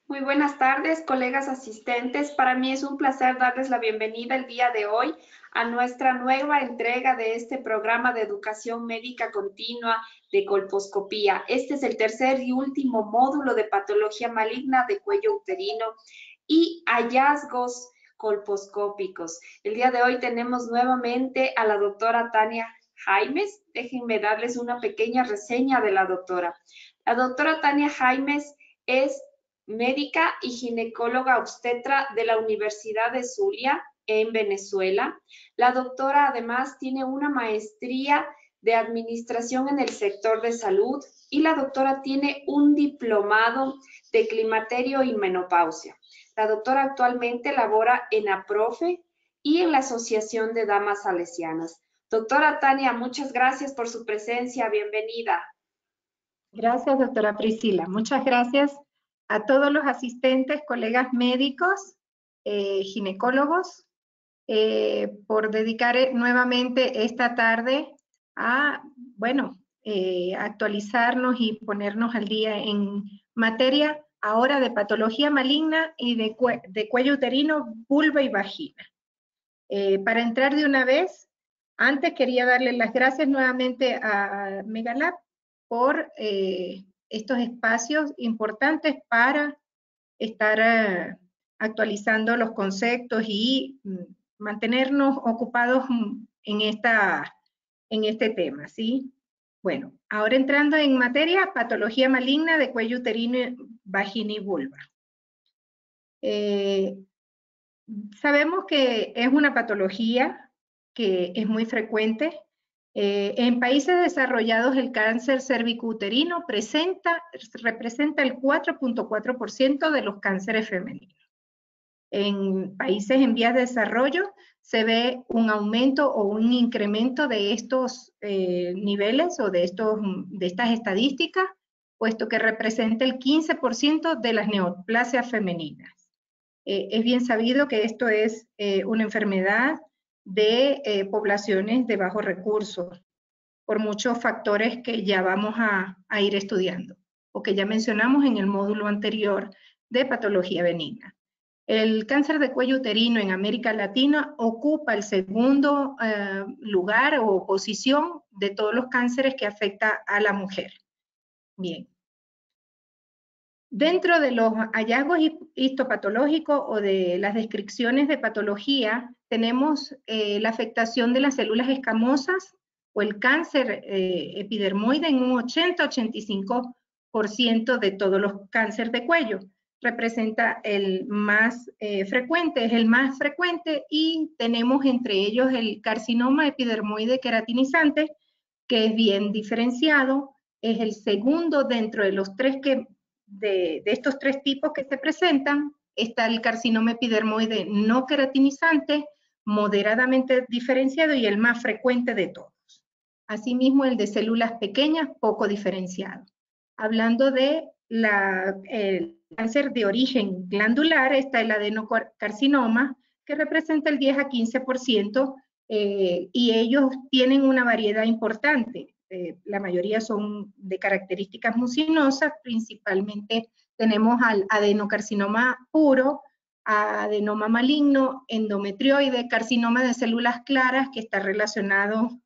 Muy buenas tardes, colegas asistentes. Para mí es un placer darles la bienvenida el día de hoy a nuestra nueva entrega de este programa de educación médica continua de colposcopía. Este es el tercer y último módulo de patología maligna de cuello uterino y hallazgos colposcópicos. El día de hoy tenemos nuevamente a la doctora Tania Jaimes. Déjenme darles una pequeña reseña de la doctora. La doctora Tania Jaimes es médica y ginecóloga obstetra de la Universidad de Zulia en Venezuela. La doctora además tiene una maestría de administración en el sector de salud y la doctora tiene un diplomado de climaterio y menopausia. La doctora actualmente labora en APROFE y en la Asociación de Damas Salesianas. Doctora Tania, muchas gracias por su presencia. Bienvenida. Gracias, doctora Priscila. Muchas gracias a todos los asistentes, colegas médicos, ginecólogos, por dedicar nuevamente esta tarde a, actualizarnos y ponernos al día en materia ahora de patología maligna y de cuello uterino, vulva y vagina. Para entrar de una vez, antes quería darle las gracias nuevamente a Megalab por estos espacios importantes para estar actualizando los conceptos y mantenernos ocupados en este tema, ¿sí? Bueno, ahora entrando en materia, patología maligna de cuello uterino, vagina y vulva. Sabemos que es una patología que es muy frecuente. En países desarrollados el cáncer cervicouterino representa el 4.4% de los cánceres femeninos. En países en vías de desarrollo se ve un aumento o un incremento de estos niveles o de estas estadísticas, puesto que representa el 15% de las neoplasias femeninas. Es bien sabido que esto es una enfermedad de poblaciones de bajos recursos, por muchos factores que ya vamos a ir estudiando, o que ya mencionamos en el módulo anterior de patología benigna. El cáncer de cuello uterino en América Latina ocupa el segundo lugar o posición de todos los cánceres que afecta a la mujer. Bien. Dentro de los hallazgos histopatológicos o de las descripciones de patología, tenemos la afectación de las células escamosas o el cáncer epidermoide en un 80-85% de todos los cánceres de cuello. Representa el más frecuente, es el más frecuente, y tenemos entre ellos el carcinoma epidermoide queratinizante, que es bien diferenciado, es el segundo dentro de los tres de estos tres tipos que se presentan. Está el carcinoma epidermoide no queratinizante, moderadamente diferenciado y el más frecuente de todos. Asimismo, el de células pequeñas, poco diferenciado. Hablando de el cáncer de origen glandular, está el adenocarcinoma, que representa el 10 a 15%, y ellos tienen una variedad importante. La mayoría son de características mucinosas, principalmente tenemos al adenocarcinoma puro, adenoma maligno, endometrioide, carcinoma de células claras, que está relacionado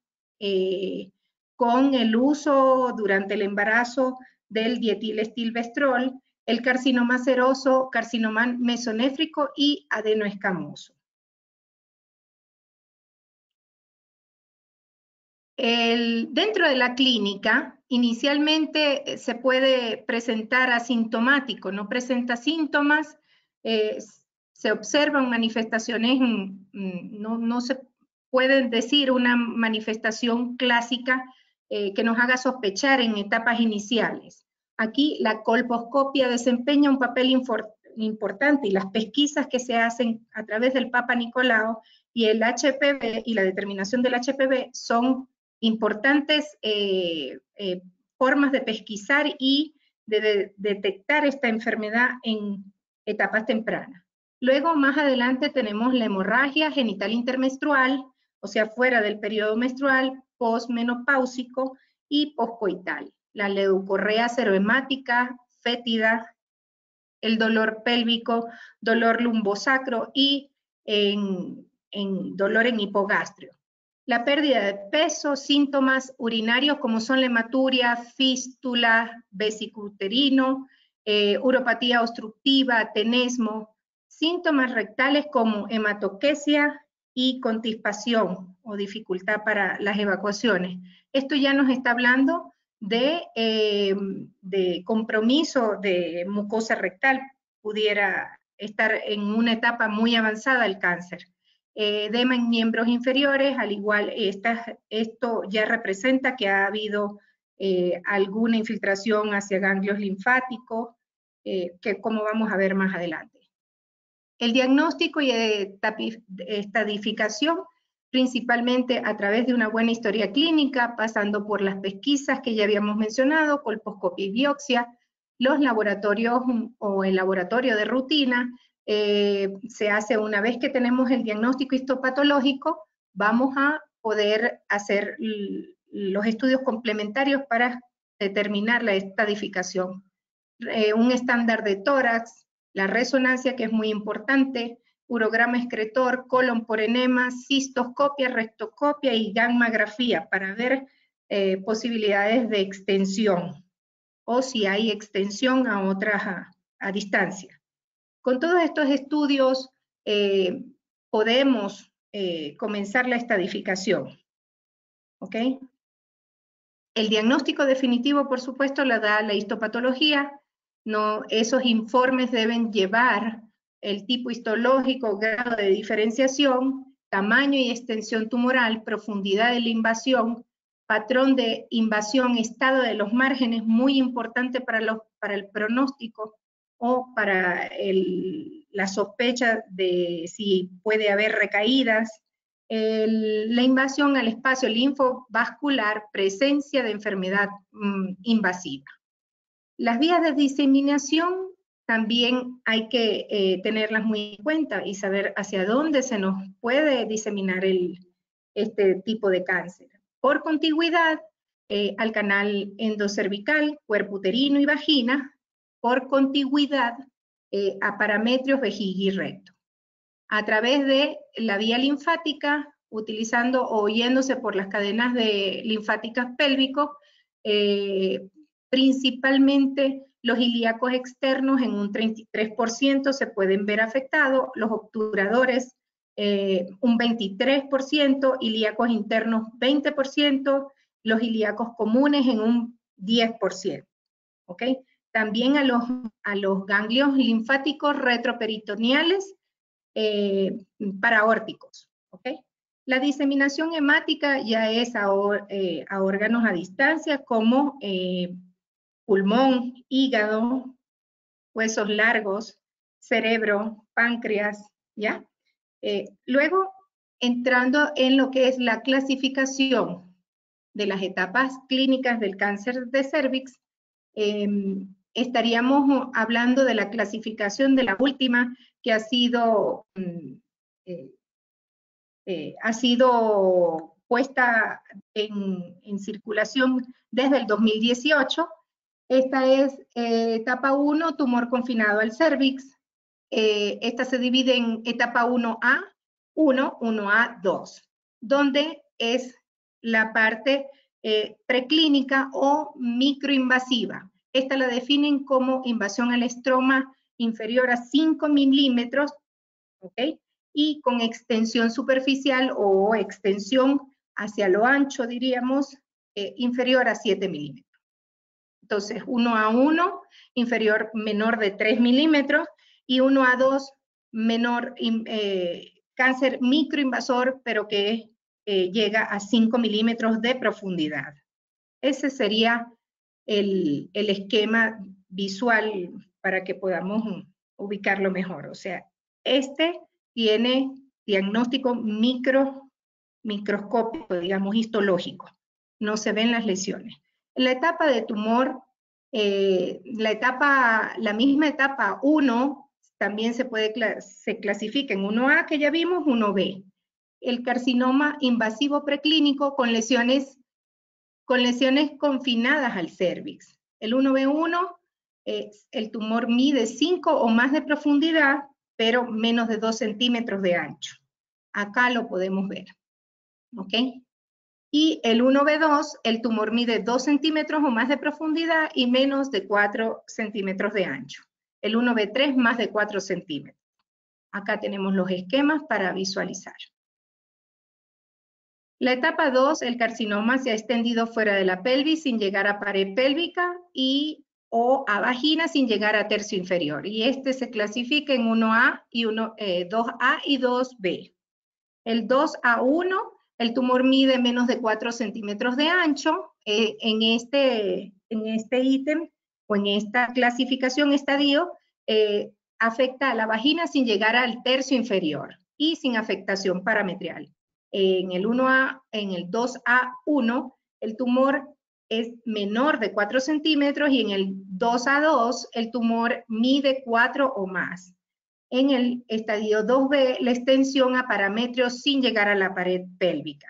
con el uso durante el embarazo del dietilestilbestrol, el carcinoma seroso, carcinoma mesonéfrico y adenoescamoso. Dentro de la clínica, inicialmente se puede presentar asintomático, no presenta síntomas, se observan manifestaciones, no se pueden decir una manifestación clásica que nos haga sospechar en etapas iniciales. Aquí la colposcopia desempeña un papel importante, y las pesquisas que se hacen a través del Papa Nicolau y el HPV y la determinación del HPV son importantes formas de pesquisar y de detectar esta enfermedad en etapas tempranas. Luego, más adelante, tenemos la hemorragia genital intermenstrual, o sea, fuera del periodo menstrual, posmenopáusico y poscoital. La leucorrea serohemática, fétida, el dolor pélvico, dolor lumbosacro y en dolor en hipogastrio. La pérdida de peso, síntomas urinarios como son la hematuria, fístula, vesicuterino, uropatía obstructiva, tenesmo, síntomas rectales como hematoquesia y constipación o dificultad para las evacuaciones. Esto ya nos está hablando de compromiso de mucosa rectal, pudiera estar en una etapa muy avanzada el cáncer. Edema en miembros inferiores, al igual esto ya representa que ha habido alguna infiltración hacia ganglios linfáticos, que como vamos a ver más adelante. El diagnóstico y estadificación, principalmente a través de una buena historia clínica, pasando por las pesquisas que ya habíamos mencionado, colposcopia y biopsia, los laboratorios o el laboratorio de rutina, se hace una vez que tenemos el diagnóstico histopatológico, vamos a poder hacer los estudios complementarios para determinar la estadificación. Un estándar de tórax, la resonancia, que es muy importante, urograma excretor, colon por enema, cistoscopia, rectoscopia y gammografía para ver posibilidades de extensión o si hay extensión a otras a distancia. Con todos estos estudios podemos comenzar la estadificación. ¿Ok? El diagnóstico definitivo, por supuesto, lo da la histopatología. No, esos informes deben llevar el tipo histológico, grado de diferenciación, tamaño y extensión tumoral, profundidad de la invasión, patrón de invasión, estado de los márgenes, muy importante para el pronóstico o para la sospecha de si puede haber recaídas. La invasión al espacio linfovascular, presencia de enfermedad invasiva. Las vías de diseminación también hay que tenerlas muy en cuenta y saber hacia dónde se nos puede diseminar este tipo de cáncer. Por contigüidad al canal endocervical, cuerpo uterino y vagina, por contigüidad a parametrios vejiga y recto. A través de la vía linfática, utilizando o yéndose por las cadenas linfáticas pélvicos, principalmente los ilíacos externos en un 33% se pueden ver afectados, los obturadores un 23%, ilíacos internos 20%, los ilíacos comunes en un 10%. ¿Ok? También a los ganglios linfáticos retroperitoneales paraórticos. ¿Ok? La diseminación hemática ya es a órganos a distancia como pulmón, hígado, huesos largos, cerebro, páncreas, ¿ya? Luego, entrando en lo que es la clasificación de las etapas clínicas del cáncer de cervix, estaríamos hablando de la clasificación de la última, que ha sido puesta en circulación desde el 2018. Esta es etapa 1, tumor confinado al cervix. Esta se divide en etapa 1A, 1A, 2, donde es la parte preclínica o microinvasiva. Esta la definen como invasión al estroma inferior a 5 milímetros, ¿ok? Y con extensión superficial o extensión hacia lo ancho, diríamos, inferior a 7 milímetros. Entonces, 1A1, menor de 3 milímetros, y 1A2, cáncer microinvasor, pero que llega a 5 milímetros de profundidad. Ese sería el esquema visual para que podamos ubicarlo mejor. O sea, este tiene diagnóstico microscópico, digamos, histológico. No se ven las lesiones. En la etapa de tumor, la misma etapa 1 también se clasifica en 1A, que ya vimos, 1B. El carcinoma invasivo preclínico con lesiones confinadas al cervix. El 1B1 el tumor mide 5 o más de profundidad, pero menos de 2 centímetros de ancho. Acá lo podemos ver, ¿ok? Y el 1B2, el tumor mide 2 centímetros o más de profundidad y menos de 4 centímetros de ancho. El 1B3 más de 4 centímetros. Acá tenemos los esquemas para visualizar. La etapa 2, el carcinoma se ha extendido fuera de la pelvis sin llegar a pared pélvica o a vagina sin llegar a tercio inferior. Y este se clasifica en 1A y 2A y 2B. El 2A1, el tumor mide menos de 4 centímetros de ancho. En este ítem o en esta clasificación, estadio, afecta a la vagina sin llegar al tercio inferior y sin afectación parametrial. En el 2A1, el tumor es menor de 4 centímetros y en el 2A2, el tumor mide 4 o más. En el estadio 2B, la extensión a parametros sin llegar a la pared pélvica.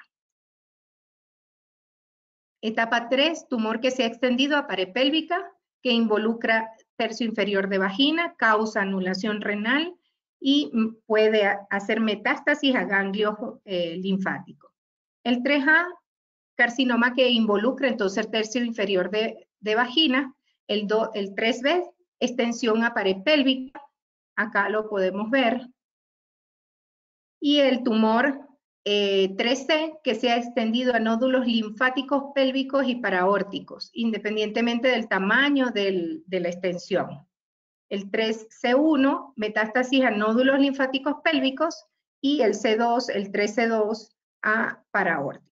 Etapa 3, tumor que se ha extendido a pared pélvica, que involucra tercio inferior de vagina, causa anulación renal y puede hacer metástasis a ganglios linfáticos. El 3A, carcinoma que involucra entonces el tercio inferior de vagina. El 3B, extensión a pared pélvica. Acá lo podemos ver. Y el tumor 3C, que se ha extendido a nódulos linfáticos pélvicos y paraórticos, independientemente del tamaño de la extensión. El 3C1, metástasis a nódulos linfáticos pélvicos, y el C2, el 3C2, a paraórticos.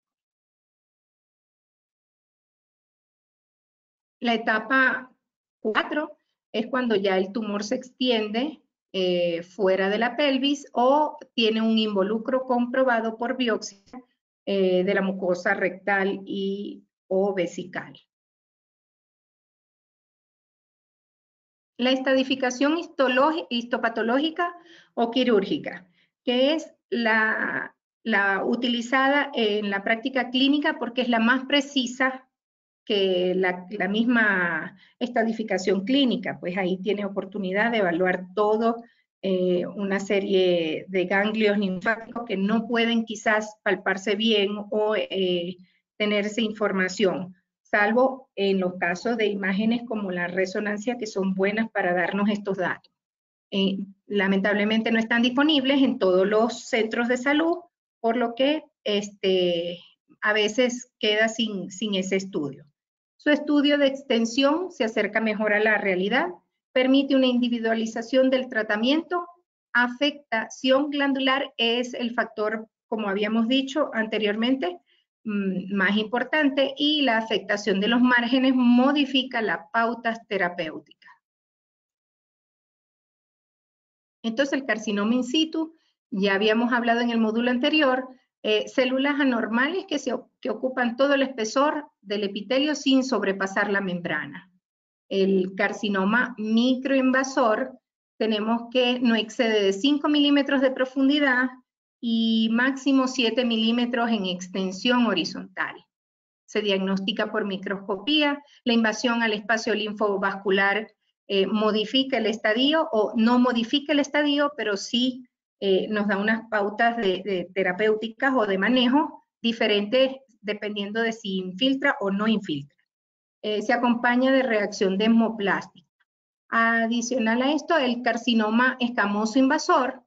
La etapa 4 es cuando ya el tumor se extiende fuera de la pelvis o tiene un involucro comprobado por biopsia de la mucosa rectal o vesical. La estadificación histopatológica o quirúrgica, que es la utilizada en la práctica clínica porque es la más precisa que la misma estadificación clínica, pues ahí tiene oportunidad de evaluar todo una serie de ganglios linfáticos que no pueden quizás palparse bien o tenerse información, salvo en los casos de imágenes como la resonancia que son buenas para darnos estos datos. Lamentablemente no están disponibles en todos los centros de salud, por lo que a veces queda sin ese estudio. Su estudio de extensión se acerca mejor a la realidad, permite una individualización del tratamiento. Afectación glandular es el factor, como habíamos dicho anteriormente, más importante, y la afectación de los márgenes modifica las pautas terapéuticas. Entonces, el carcinoma in situ, ya habíamos hablado en el módulo anterior, células anormales que ocupan todo el espesor del epitelio sin sobrepasar la membrana. El carcinoma microinvasor, tenemos que no excede de 5 milímetros de profundidad y máximo 7 milímetros en extensión horizontal. Se diagnostica por microscopía. La invasión al espacio linfovascular modifica el estadio o no modifica el estadio, pero sí nos da unas pautas de terapéuticas o de manejo diferentes dependiendo de si infiltra o no infiltra. Se acompaña de reacción desmoplástica. Adicional a esto, el carcinoma escamoso invasor,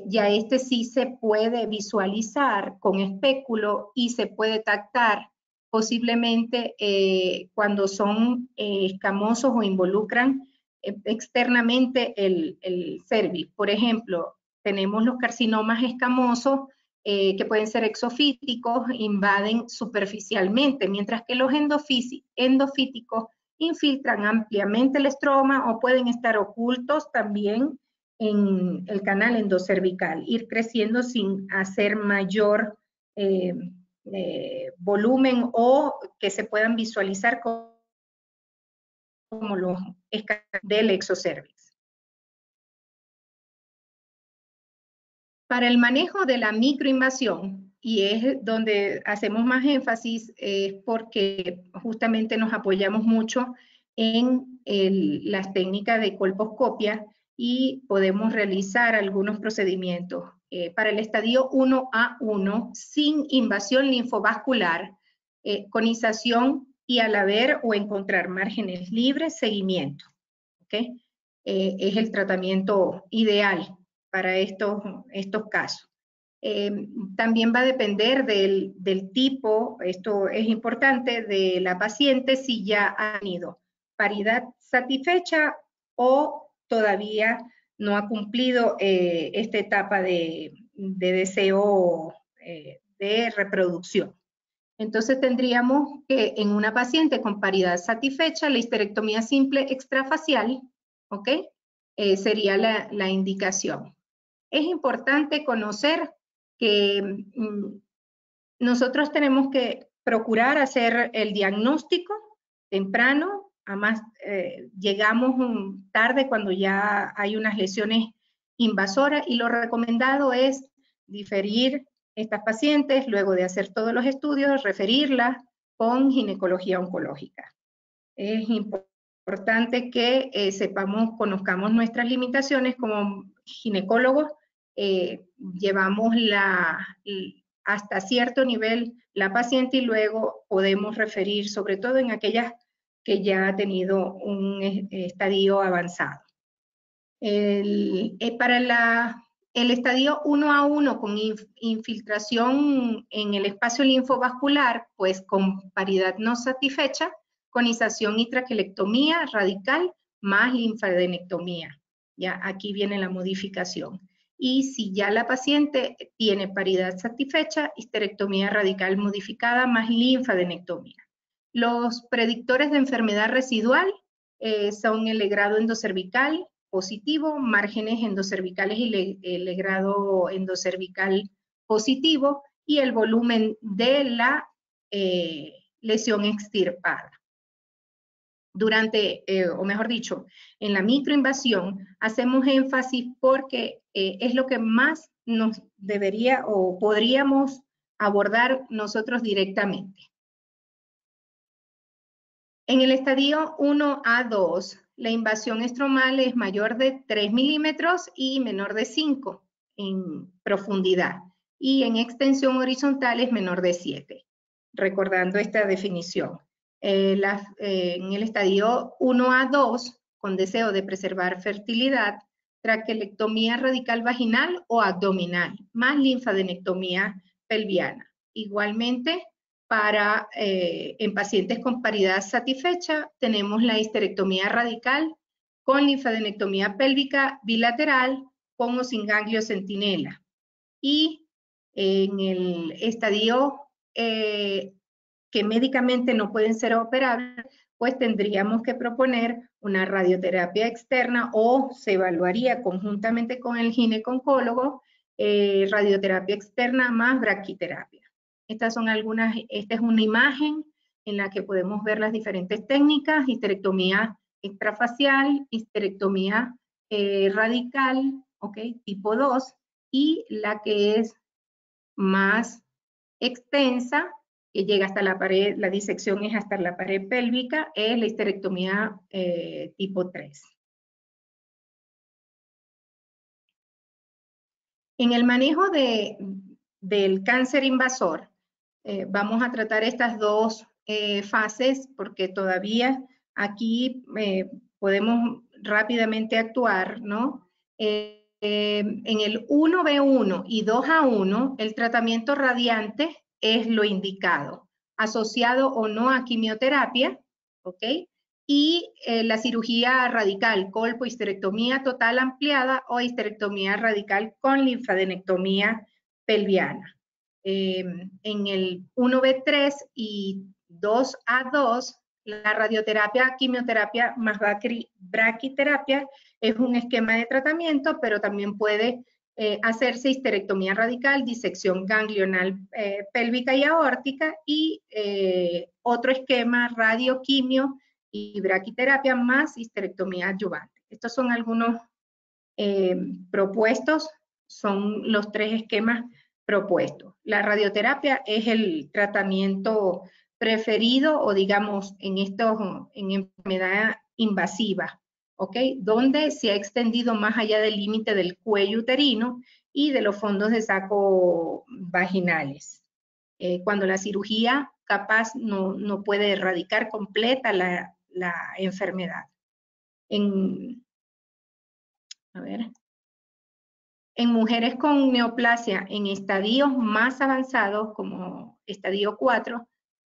ya este sí se puede visualizar con espéculo y se puede tactar posiblemente cuando son escamosos o involucran externamente el cervix. Por ejemplo, tenemos los carcinomas escamosos que pueden ser exofíticos, invaden superficialmente, mientras que los endofíticos infiltran ampliamente el estroma o pueden estar ocultos también en el canal endocervical, ir creciendo sin hacer mayor volumen o que se puedan visualizar como los del exocervix. Para el manejo de la microinvasión, y es donde hacemos más énfasis, es porque justamente nos apoyamos mucho en las técnicas de colposcopia y podemos realizar algunos procedimientos. Para el estadio 1A1, sin invasión linfovascular, conización y al haber o encontrar márgenes libres, seguimiento. ¿Okay? Es el tratamiento ideal para estos casos. También va a depender del tipo, esto es importante, de la paciente, si ya ha tenido paridad satisfecha o todavía no ha cumplido esta etapa de deseo de reproducción. Entonces tendríamos que en una paciente con paridad satisfecha, la histerectomía simple extrafacial, ¿ok? Sería la indicación. Es importante conocer que nosotros tenemos que procurar hacer el diagnóstico temprano, además llegamos tarde cuando ya hay unas lesiones invasoras y lo recomendado es diferir estas pacientes, luego de hacer todos los estudios, referirlas con ginecología oncológica. Es importante que conozcamos nuestras limitaciones como ginecólogos, llevamos hasta cierto nivel la paciente y luego podemos referir, sobre todo en aquellas que ya ha tenido un estadio avanzado. Para el estadio 1A1 con infiltración en el espacio linfovascular, pues con paridad no satisfecha, conización y traquelectomía radical más linfadenectomía. Ya aquí viene la modificación. Y si ya la paciente tiene paridad satisfecha, histerectomía radical modificada más linfadenectomía. Los predictores de enfermedad residual son el legrado endocervical positivo, márgenes endocervicales y el legrado endocervical positivo y el volumen de la lesión extirpada. Durante, o mejor dicho, en la microinvasión hacemos énfasis porque es lo que más nos debería o podríamos abordar nosotros directamente. En el estadio 1A2, la invasión estromal es mayor de 3 milímetros y menor de 5 en profundidad, y en extensión horizontal es menor de 7, recordando esta definición. En el estadio 1A2, con deseo de preservar fertilidad, traquelectomía radical vaginal o abdominal, más linfadenectomía pelviana. Igualmente, en pacientes con paridad satisfecha, tenemos la histerectomía radical con linfadenectomía pélvica bilateral con o sin ganglio centinela. Y en el estadio que médicamente no pueden ser operables, pues tendríamos que proponer una radioterapia externa o se evaluaría conjuntamente con el gineco-oncólogo radioterapia externa más braquiterapia. Estas son algunas, esta es una imagen en la que podemos ver las diferentes técnicas: histerectomía extrafacial, histerectomía radical, ¿ok? Tipo 2, y la que es más extensa, que llega hasta la pared, la disección es hasta la pared pélvica, es la histerectomía tipo 3. En el manejo del cáncer invasor, vamos a tratar estas dos fases porque todavía aquí podemos rápidamente actuar, ¿no? En el 1B1 y 2A1, el tratamiento radiante es lo indicado, asociado o no a quimioterapia, ¿ok? Y la cirugía radical, colpo, histerectomía total ampliada o histerectomía radical con linfadenectomía pelviana. En el 1B3 y 2A2, la radioterapia, quimioterapia más braquiterapia es un esquema de tratamiento, pero también puede hacerse histerectomía radical, disección ganglional pélvica y aórtica y otro esquema, radioquimio y braquiterapia más histerectomía adyuvante. Estos son algunos propuestos, son los 3 esquemas propuestos. La radioterapia es el tratamiento preferido o digamos en enfermedad invasiva, ¿ok? Donde se ha extendido más allá del límite del cuello uterino y de los fondos de saco vaginales. Cuando la cirugía capaz no puede erradicar completa la enfermedad. En mujeres con neoplasia en estadios más avanzados, como estadio 4,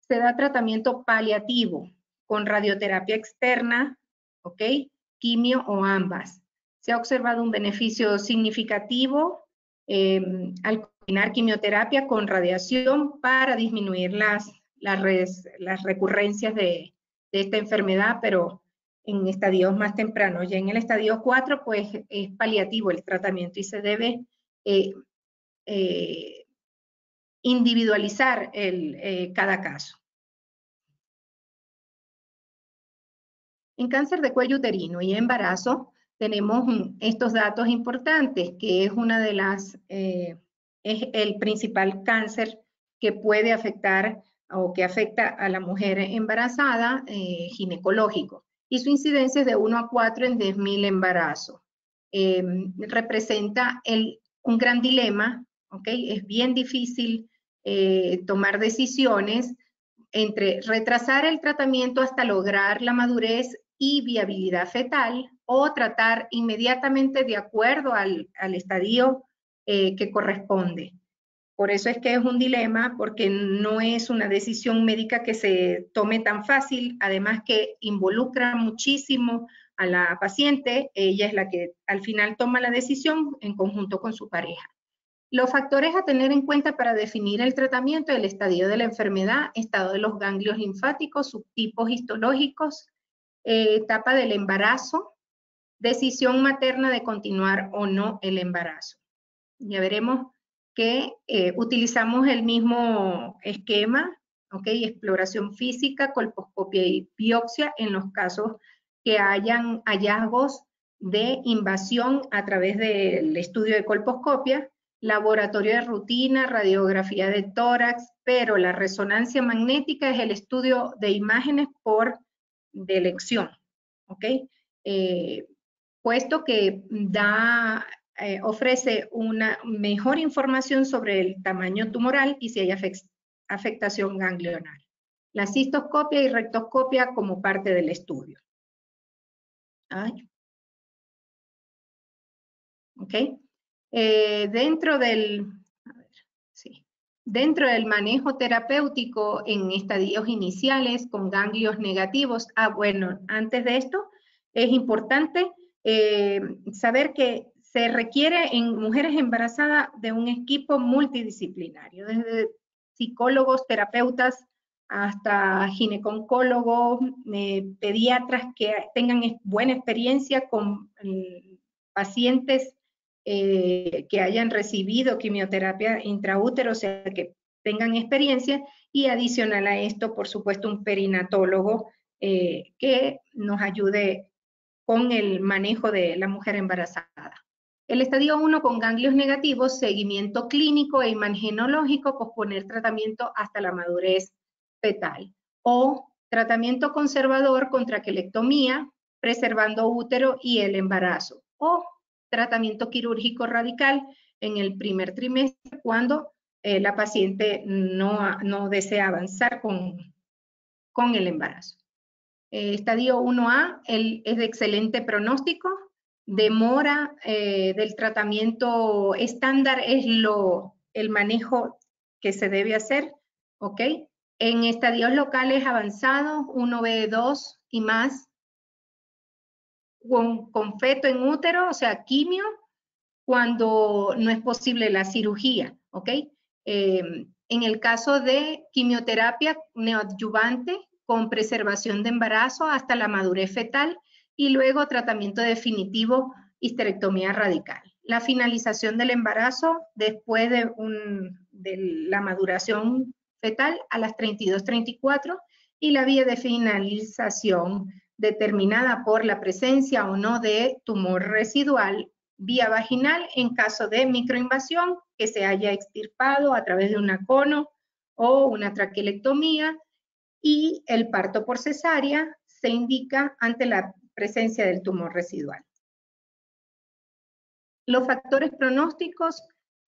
se da tratamiento paliativo con radioterapia externa, ¿ok? Quimio o ambas. Se ha observado un beneficio significativo al combinar quimioterapia con radiación para disminuir las recurrencias de esta enfermedad, pero en estadios más tempranos. Ya en el estadio 4, pues es paliativo el tratamiento y se debe individualizar cada caso. En cáncer de cuello uterino y embarazo tenemos estos datos importantes, que es una de es el principal cáncer que puede afectar o que afecta a la mujer embarazada, ginecológico, y su incidencia es de 1 a 4 en 10.000 embarazos. Representa un gran dilema, ¿ok? Es bien difícil tomar decisiones entre retrasar el tratamiento hasta lograr la madurez y viabilidad fetal o tratar inmediatamente de acuerdo al estadio que corresponde. Por eso es que es un dilema, porque no es una decisión médica que se tome tan fácil, además que involucra muchísimo a la paciente, ella es la que al final toma la decisión en conjunto con su pareja. Los factores a tener en cuenta para definir el tratamiento: el estadio de la enfermedad, estado de los ganglios linfáticos, subtipos histológicos, etapa del embarazo, decisión materna de continuar o no el embarazo. Ya veremos que utilizamos el mismo esquema, ¿ok? Exploración física, colposcopia y biopsia en los casos que hayan hallazgos de invasión a través del estudio de colposcopia, laboratorio de rutina, radiografía de tórax, pero la resonancia magnética es el estudio de imágenes por de elección, ¿ok? Puesto que ofrece una mejor información sobre el tamaño tumoral y si hay afectación ganglionar. La cistoscopia y rectoscopia como parte del estudio. ¿Ok? Dentro del manejo terapéutico en estadios iniciales con ganglios negativos, bueno, antes de esto es importante saber que se requiere en mujeres embarazadas de un equipo multidisciplinario, desde psicólogos, terapeutas, hasta gineconcólogos, pediatras que tengan buena experiencia con pacientes que hayan recibido quimioterapia intraútero, o sea, que tengan experiencia, y adicional a esto, por supuesto, un perinatólogo que nos ayude con el manejo de la mujer embarazada. El estadio 1 con ganglios negativos, seguimiento clínico e imagenológico, posponer tratamiento hasta la madurez fetal. O tratamiento conservador con traquelectomía, preservando útero y el embarazo. O tratamiento quirúrgico radical en el primer trimestre cuando la paciente no desea avanzar con el embarazo. Estadio 1A es de excelente pronóstico, demora del tratamiento estándar es el manejo que se debe hacer, ¿ok? En estadios locales avanzados, 1B2 y más, con feto en útero, o sea, quimio, cuando no es posible la cirugía, ¿ok? En el caso de quimioterapia neoadyuvante con preservación de embarazo hasta la madurez fetal y luego tratamiento definitivo, histerectomía radical. La finalización del embarazo después de la maduración fetal a las 32-34 y la vía de finalización determinada por la presencia o no de tumor residual vía vaginal en caso de microinvasión que se haya extirpado a través de una cono o una traquelectomía, y el parto por cesárea se indica ante la presencia del tumor residual. Los factores pronósticos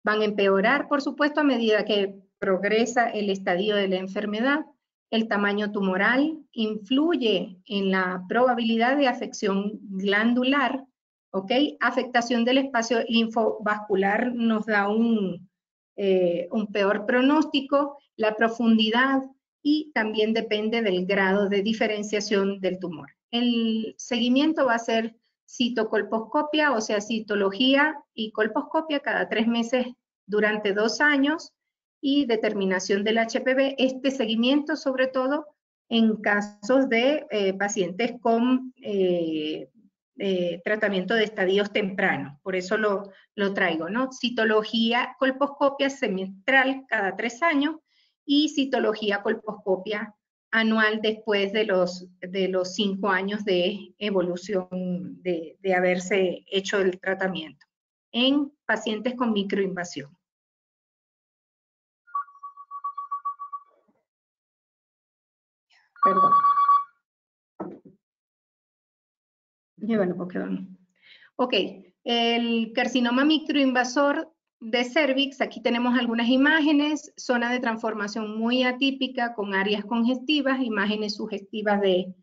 van a empeorar, por supuesto, a medida que progresa el estadio de la enfermedad. El tamaño tumoral influye en la probabilidad de afección glandular, ¿ok? Afectación del espacio linfovascular nos da un peor pronóstico, la profundidad y también depende del grado de diferenciación del tumor. El seguimiento va a ser citocolposcopia, o sea, citología y colposcopia cada 3 meses durante 2 años y determinación del HPV. Este seguimiento, sobre todo, en casos de pacientes con tratamiento de estadios tempranos. Por eso lo traigo, ¿no? Citología, colposcopia semestral cada 3 años y citología, colposcopia anual después de los 5 años de evolución de haberse hecho el tratamiento en pacientes con microinvasión. Perdón. Bueno, porque vamos. Ok, el carcinoma microinvasor de cervix, aquí tenemos algunas imágenes, zona de transformación muy atípica con áreas congestivas, imágenes sugestivas de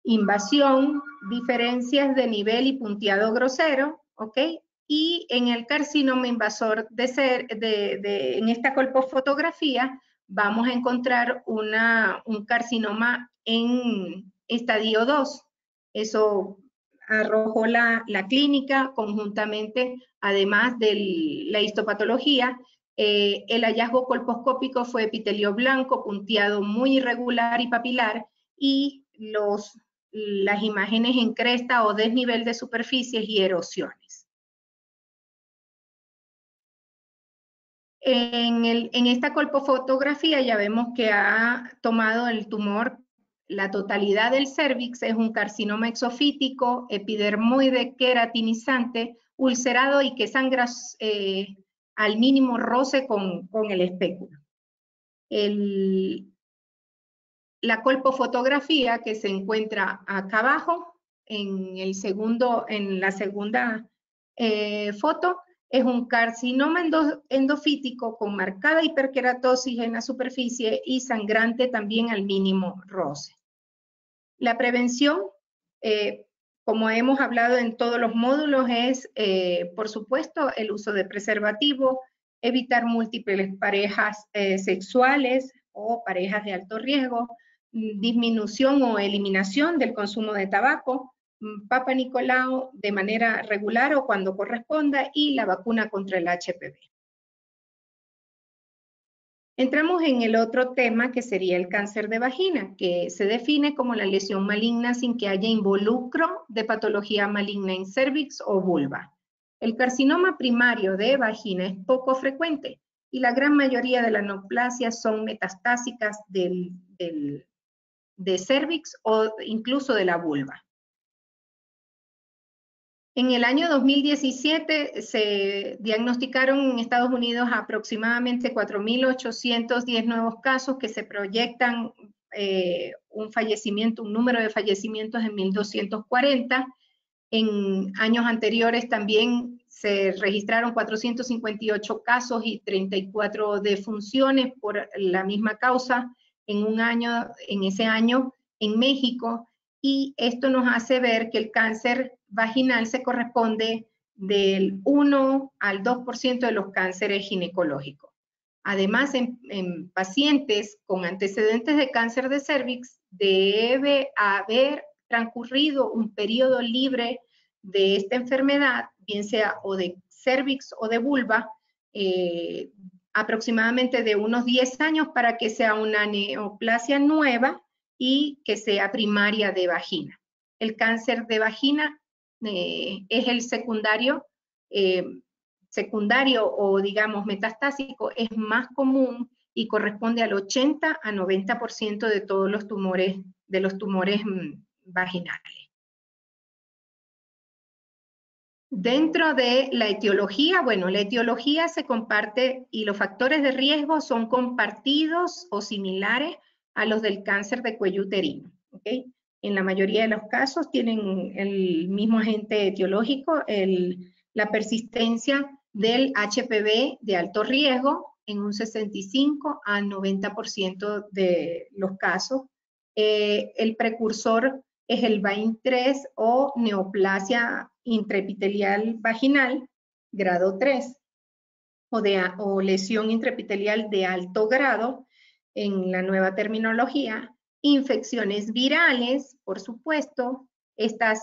invasión, diferencias de nivel y punteado grosero, ¿ok? Y en el carcinoma invasor en esta colpofotografía vamos a encontrar un carcinoma en estadio 2. Eso arrojó la clínica conjuntamente, además de la histopatología. El hallazgo colposcópico fue epitelio blanco, punteado muy irregular y papilar, y las imágenes en cresta o desnivel de superficies y erosiones. En esta colpofotografía ya vemos que ha tomado el tumor, la totalidad del cérvix, es un carcinoma exofítico, epidermoide queratinizante, ulcerado y que sangra al mínimo roce con el espéculo. La colpofotografía que se encuentra acá abajo, en la segunda foto, es un carcinoma endofítico con marcada hiperkeratosis en la superficie y sangrante también al mínimo roce. La prevención, como hemos hablado en todos los módulos, es, por supuesto, el uso de preservativo, evitar múltiples parejas sexuales o parejas de alto riesgo, disminución o eliminación del consumo de tabaco, Papa Nicolau de manera regular o cuando corresponda, y la vacuna contra el HPV. Entramos en el otro tema que sería el cáncer de vagina, que se define como la lesión maligna sin que haya involucro de patología maligna en cervix o vulva. El carcinoma primario de vagina es poco frecuente y la gran mayoría de las neoplasias son metastásicas de cervix o incluso de la vulva. En el año 2017 se diagnosticaron en Estados Unidos aproximadamente 4.810 nuevos casos que se proyectan un número de fallecimientos en 1.240. En años anteriores también se registraron 458 casos y 34 defunciones por la misma causa en ese año en México, y esto nos hace ver que el cáncer vaginal se corresponde del 1 al 2% de los cánceres ginecológicos. Además, en pacientes con antecedentes de cáncer de cervix debe haber transcurrido un periodo libre de esta enfermedad, bien sea o de cervix o de vulva, aproximadamente de unos 10 años para que sea una neoplasia nueva y que sea primaria de vagina. El cáncer de vagina es el secundario o digamos metastásico, es más común y corresponde al 80 a 90% de todos los tumores, vaginales. Dentro de la etiología, bueno, la etiología se comparte y los factores de riesgo son compartidos o similares a los del cáncer de cuello uterino. ¿Okay? En la mayoría de los casos tienen el mismo agente etiológico, la persistencia del HPV de alto riesgo en un 65 a 90% de los casos. El precursor es el VAIN3 o neoplasia intraepitelial vaginal, grado 3, o lesión intraepitelial de alto grado, en la nueva terminología, infecciones virales, por supuesto, estas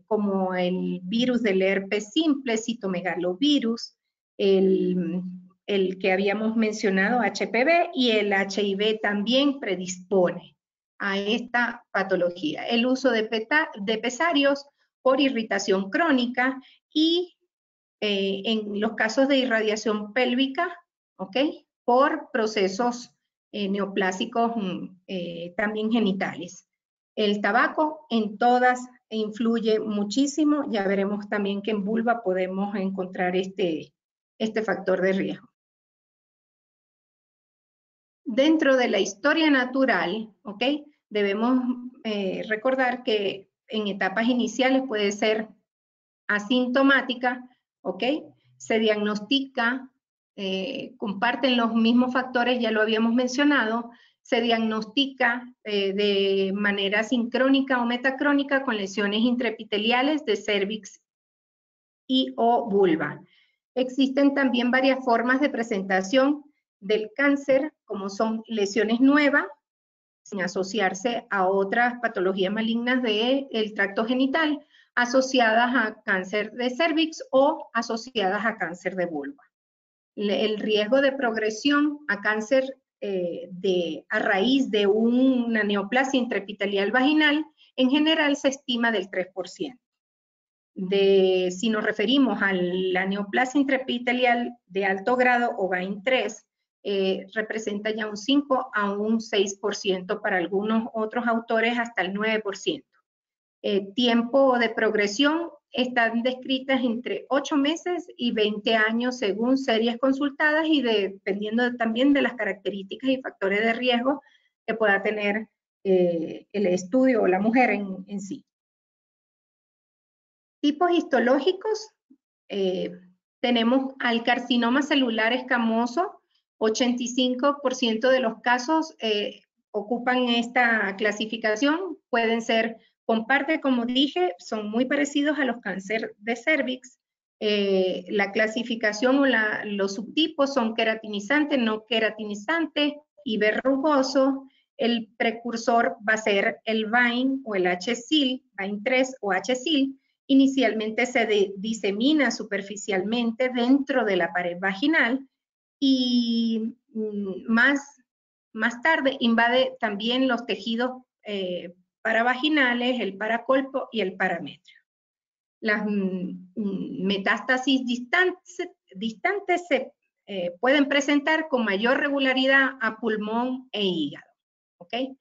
como el virus del herpes simple, citomegalovirus, el que habíamos mencionado, HPV, y el HIV también predispone a esta patología. El uso de pesarios por irritación crónica y en los casos de irradiación pélvica, ¿ok? Por procesos neoplásicos también genitales. El tabaco en todas influye muchísimo. Ya veremos también que en vulva podemos encontrar este factor de riesgo. Dentro de la historia natural, ¿ok? Debemos recordar que en etapas iniciales puede ser asintomática, ¿ok? Se diagnostica, comparten los mismos factores, ya lo habíamos mencionado, se diagnostica de manera sincrónica o metacrónica con lesiones intraepiteliales de cervix y o vulva. Existen también varias formas de presentación del cáncer, como son lesiones nuevas, sin asociarse a otras patologías malignas del tracto genital, asociadas a cáncer de cervix o asociadas a cáncer de vulva. El riesgo de progresión a cáncer a raíz de una neoplasia intraepitelial vaginal, en general se estima del 3%. Si nos referimos a la neoplasia intraepitelial de alto grado o VAIN3, representa ya un 5 a un 6%, para algunos otros autores hasta el 9%. Tiempo de progresión están descritas entre 8 meses y 20 años según series consultadas y dependiendo también de las características y factores de riesgo que pueda tener el estudio o la mujer en sí. Tipos histológicos, tenemos al carcinoma celular escamoso, 85% de los casos ocupan esta clasificación, pueden ser, comparte, como dije, son muy parecidos a los cánceres de cervix. La clasificación o los subtipos son queratinizante, no queratinizante y verrugoso. El precursor va a ser el VAIN o el HSIL, VAIN3 o HSIL. Inicialmente se disemina superficialmente dentro de la pared vaginal y más tarde invade también los tejidos paravaginales, el paracolpo y el parametrio. Las metástasis distantes se pueden presentar con mayor regularidad a pulmón e hígado. ¿Okay?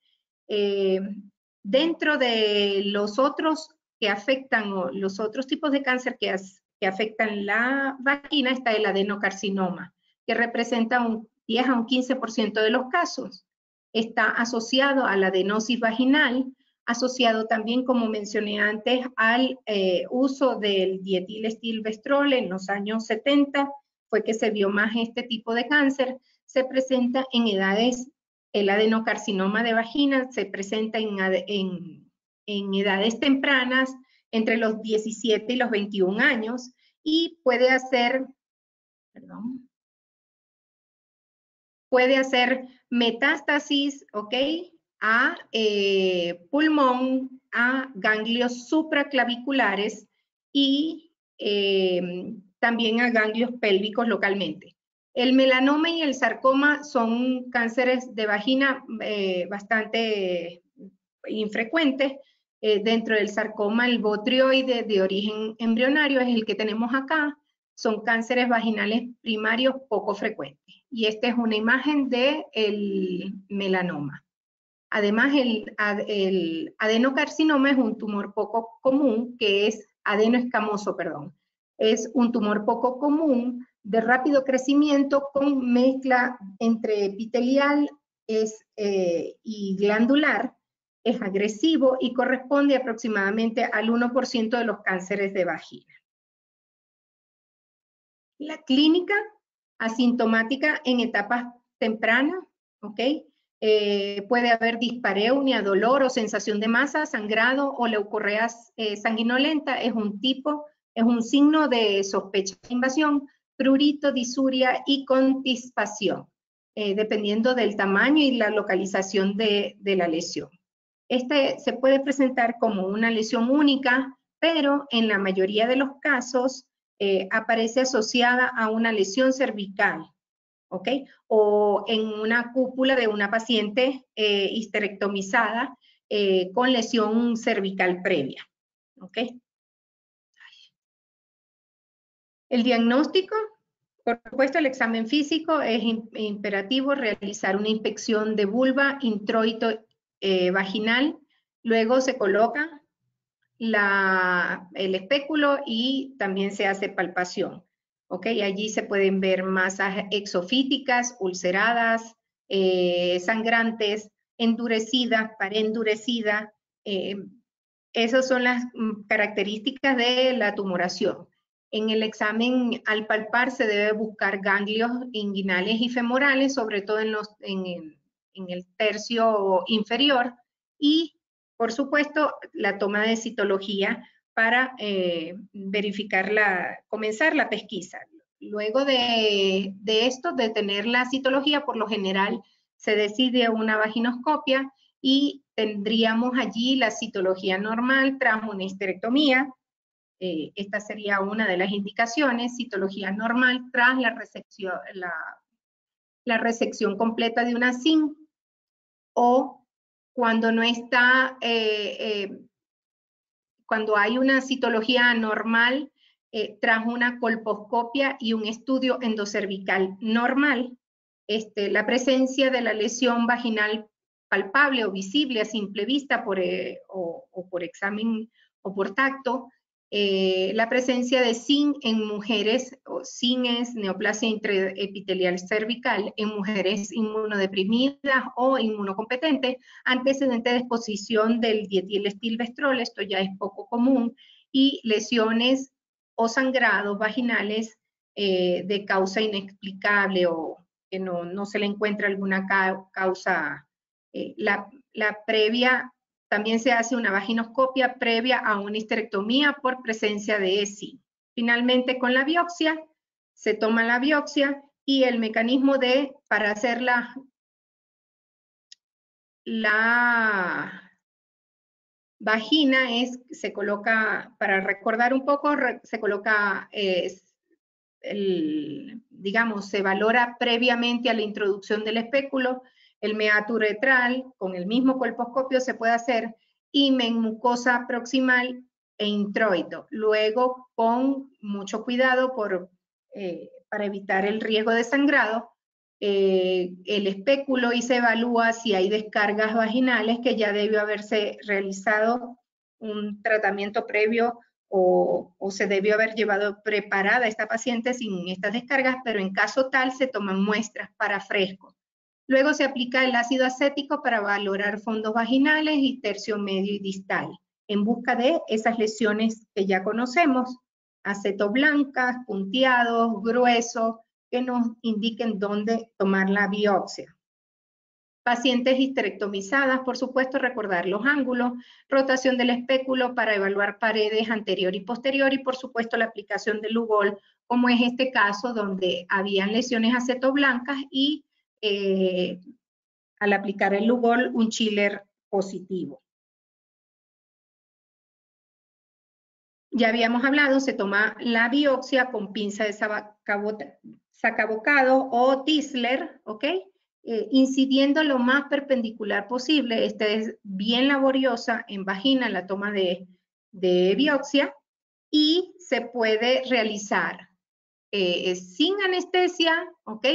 Dentro de los otros que afectan, o los otros tipos de cáncer que afectan la vagina, está el adenocarcinoma, que representa un 10 a un 15% de los casos. Está asociado a la adenosis vaginal, asociado también, como mencioné antes, al uso del dietilestilbestrol en los años 70, fue que se vio más este tipo de cáncer. Se presenta en edades, el adenocarcinoma de vagina se presenta en edades tempranas, entre los 17 y los 21 años, y puede hacer metástasis, ¿ok? A pulmón, a ganglios supraclaviculares y también a ganglios pélvicos localmente. El melanoma y el sarcoma son cánceres de vagina bastante infrecuentes. Dentro del sarcoma, el botrioide de origen embrionario es el que tenemos acá. Son cánceres vaginales primarios poco frecuentes. Y esta es una imagen del melanoma. Además, el adenocarcinoma es un tumor poco común, que es adenoescamoso, perdón. Es un tumor poco común de rápido crecimiento con mezcla entre epitelial y glandular, es agresivo y corresponde aproximadamente al 1% de los cánceres de vagina. La clínica asintomática en etapas tempranas, ¿ok? Puede haber dispareunia, dolor o sensación de masa, sangrado o leucorrea sanguinolenta, es un signo de sospecha de invasión, prurito, disuria y contispación, dependiendo del tamaño y la localización de la lesión. Se puede presentar como una lesión única, pero en la mayoría de los casos aparece asociada a una lesión cervical, ¿ok? O en una cúpula de una paciente histerectomizada con lesión cervical previa, ¿ok? El diagnóstico, por supuesto, el examen físico es imperativo realizar una inspección de vulva, introito vaginal, luego se coloca el espéculo y también se hace palpación. ¿Ok? Allí se pueden ver masas exofíticas, ulceradas, sangrantes, endurecidas, pared endurecida. Esas son las características de la tumoración. En el examen, al palpar, se debe buscar ganglios inguinales y femorales, sobre todo en el tercio inferior, y, por supuesto, la toma de citología para comenzar la pesquisa. Luego de esto, de tener la citología, por lo general se decide una vaginoscopia y tendríamos allí la citología normal tras una histerectomía. Esta sería una de las indicaciones, citología normal tras la resección completa de una SIN, o cuando no está, cuando hay una citología anormal tras una colposcopia y un estudio endocervical normal, la presencia de la lesión vaginal palpable o visible a simple vista o por examen o por tacto, la presencia de SIN en mujeres, o SIN es neoplasia intraepitelial cervical, en mujeres inmunodeprimidas o inmunocompetentes, antecedente de exposición del dietilestilbestrol, esto ya es poco común, y lesiones o sangrados vaginales de causa inexplicable o que no se le encuentra alguna causa. La previa, también se hace una vaginoscopia previa a una histerectomía por presencia de ESI. Finalmente, con la biopsia, se toma la biopsia y el mecanismo para hacer la vagina se coloca, para recordar un poco, se coloca, digamos, se valora previamente a la introducción del espéculo, el meato uretral, con el mismo colposcopio se puede hacer himen, mucosa proximal e introito. Luego, con mucho cuidado para evitar el riesgo de sangrado, el espéculo y se evalúa si hay descargas vaginales, que ya debió haberse realizado un tratamiento previo o se debió haber llevado preparada esta paciente sin estas descargas, pero en caso tal se toman muestras para fresco. Luego se aplica el ácido acético para valorar fondos vaginales y tercio medio y distal, en busca de esas lesiones que ya conocemos, acetoblancas, punteados, gruesos, que nos indiquen dónde tomar la biopsia. Pacientes histerectomizadas, por supuesto, recordar los ángulos, rotación del espéculo para evaluar paredes anterior y posterior, y por supuesto la aplicación del Lugol, como es este caso donde habían lesiones acetoblancas y al aplicar el Lugol, un chiller positivo. Ya habíamos hablado, se toma la biopsia con pinza de sacabocado o Tisler, ¿ok? Incidiendo lo más perpendicular posible. Esta es bien laboriosa en vagina, la toma de biopsia, y se puede realizar sin anestesia, ¿ok?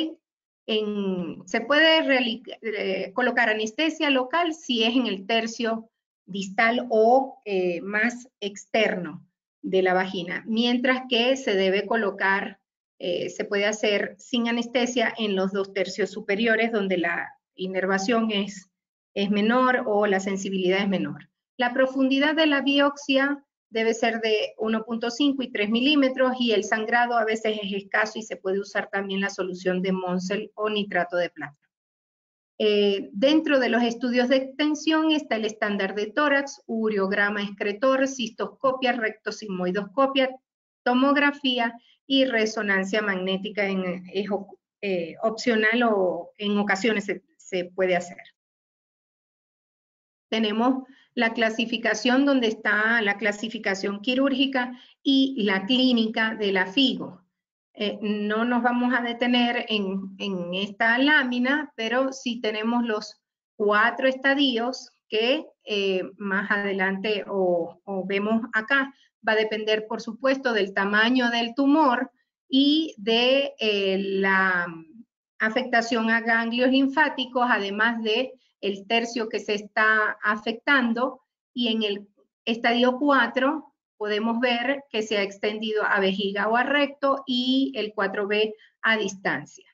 Se puede colocar anestesia local si es en el tercio distal o más externo de la vagina, mientras que se debe colocar, se puede hacer sin anestesia en los 2 tercios superiores, donde inervación es menor o la sensibilidad es menor. La profundidad de la biopsia debe ser de 1.5 y 3 milímetros y el sangrado a veces es escaso y se puede usar también la solución de Monsell o nitrato de plata. Dentro de los estudios de extensión está el estándar de tórax, ureograma excretor, cistoscopia, rectosigmoidoscopia, tomografía y resonancia magnética es opcional o en ocasiones se puede hacer. Tenemos la clasificación donde está la clasificación quirúrgica y la clínica de la FIGO. No nos vamos a detener en esta lámina, pero sí tenemos los 4 estadios que más adelante o vemos acá. Va a depender, por supuesto, del tamaño del tumor y de la afectación a ganglios linfáticos, además de el tercio que se está afectando, y en el estadio 4 podemos ver que se ha extendido a vejiga o a recto y el 4B a distancia.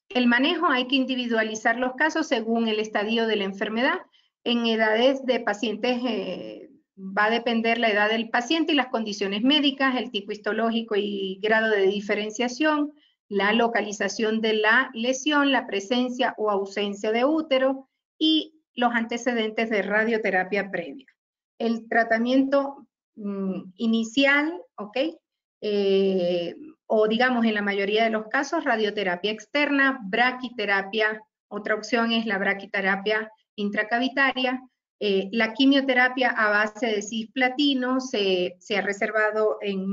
El manejo hay que individualizar los casos según el estadio de la enfermedad. En edades de pacientes va a depender la edad del paciente y las condiciones médicas, el tipo histológico y grado de diferenciación, la localización de la lesión, la presencia o ausencia de útero y los antecedentes de radioterapia previa. El tratamiento inicial, ¿ok? O digamos en la mayoría de los casos, radioterapia externa, braquiterapia, otra opción es la braquiterapia intracavitaria. La quimioterapia a base de cisplatino se ha reservado en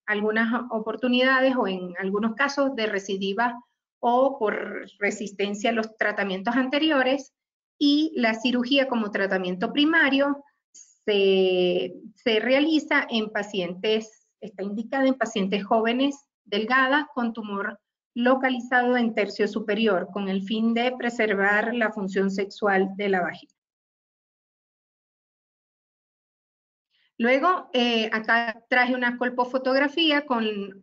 algunas oportunidades o en algunos casos de recidiva o por resistencia a los tratamientos anteriores, y la cirugía como tratamiento primario se realiza en pacientes, está indicada en pacientes jóvenes, delgadas, con tumor localizado en tercio superior, con el fin de preservar la función sexual de la vagina. Luego, acá traje una colpofotografía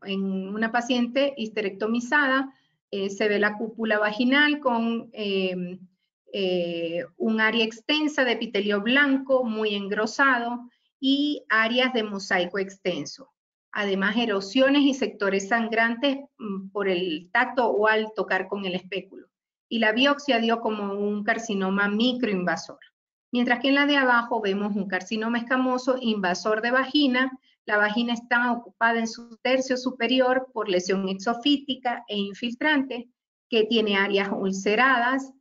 en una paciente histerectomizada. Se ve la cúpula vaginal con un área extensa de epitelio blanco muy engrosado y áreas de mosaico extenso. Además, erosiones y sectores sangrantes por el tacto o al tocar con el espéculo. Y la biopsia dio como un carcinoma microinvasor. Mientras que en la de abajo vemos un carcinoma escamoso invasor de vagina. La vagina está ocupada en su tercio superior por lesión exofítica e infiltrante, que tiene áreas ulceradas,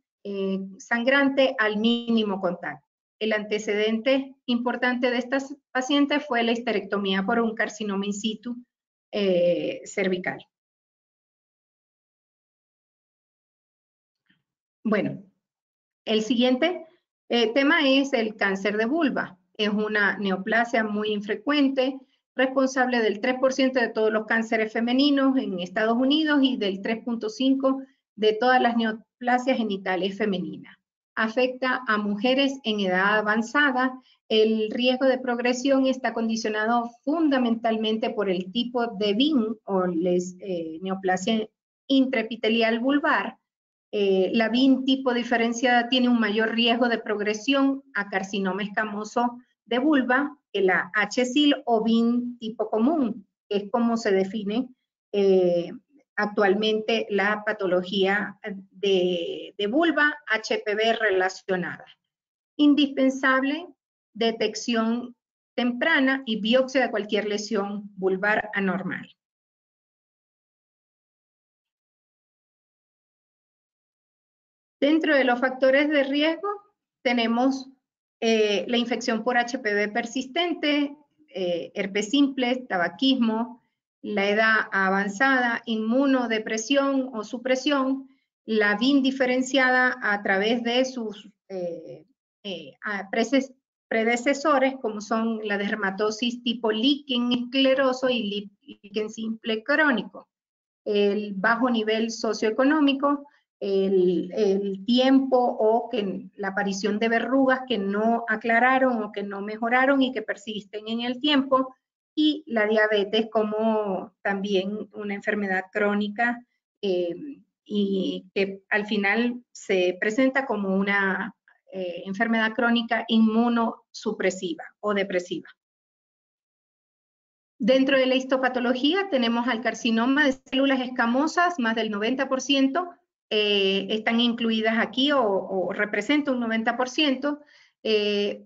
sangrante al mínimo contacto. El antecedente importante de estas pacientes fue la histerectomía por un carcinoma in situ cervical. Bueno, el siguiente tema es el cáncer de vulva. Es una neoplasia muy infrecuente, responsable del 3% de todos los cánceres femeninos en Estados Unidos y del 3.5% de todas las neoplasias genitales femeninas. Afecta a mujeres en edad avanzada. El riesgo de progresión está condicionado fundamentalmente por el tipo de VIN o neoplasia intraepitelial vulvar. La VIN tipo diferenciada tiene un mayor riesgo de progresión a carcinoma escamoso de vulva que la HSIL o VIN tipo común, que es como se define actualmente la patología de vulva HPV relacionada. Indispensable detección temprana y biopsia de cualquier lesión vulvar anormal. Dentro de los factores de riesgo tenemos la infección por HPV persistente, herpes simple, tabaquismo, la edad avanzada, inmunodepresión o supresión, la VIN diferenciada a través de sus predecesores, como son la dermatosis tipo líquen escleroso y líquen simple crónico, el bajo nivel socioeconómico, el tiempo o que la aparición de verrugas que no aclararon o que no mejoraron y que persisten en el tiempo, y la diabetes como también una enfermedad crónica y que al final se presenta como una enfermedad crónica inmunosupresiva o depresiva. Dentro de la histopatología tenemos al carcinoma de células escamosas, más del 90% están incluidas aquí o representa un 90%.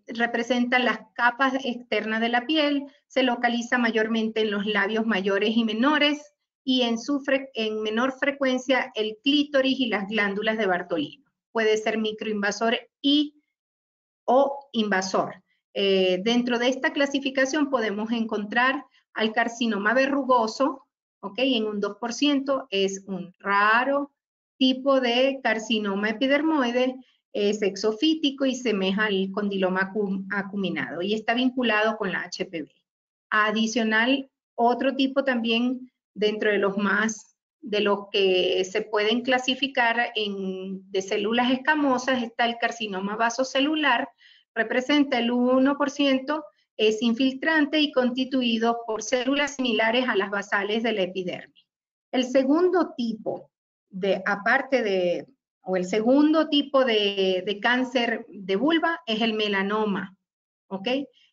Representan las capas externas de la piel, se localiza mayormente en los labios mayores y menores y en menor frecuencia el clítoris y las glándulas de Bartolino. Puede ser microinvasor o invasor. Dentro de esta clasificación podemos encontrar al carcinoma verrugoso, ¿ok? En un 2% es un raro tipo de carcinoma epidermoide, es exofítico y semeja al condiloma acuminado y está vinculado con la HPV. Adicional, otro tipo también dentro de los que se pueden clasificar de células escamosas está el carcinoma vasocelular, representa el 1%, es infiltrante y constituido por células similares a las basales de la epidermis. El segundo tipo de cáncer de vulva es el melanoma, ¿ok?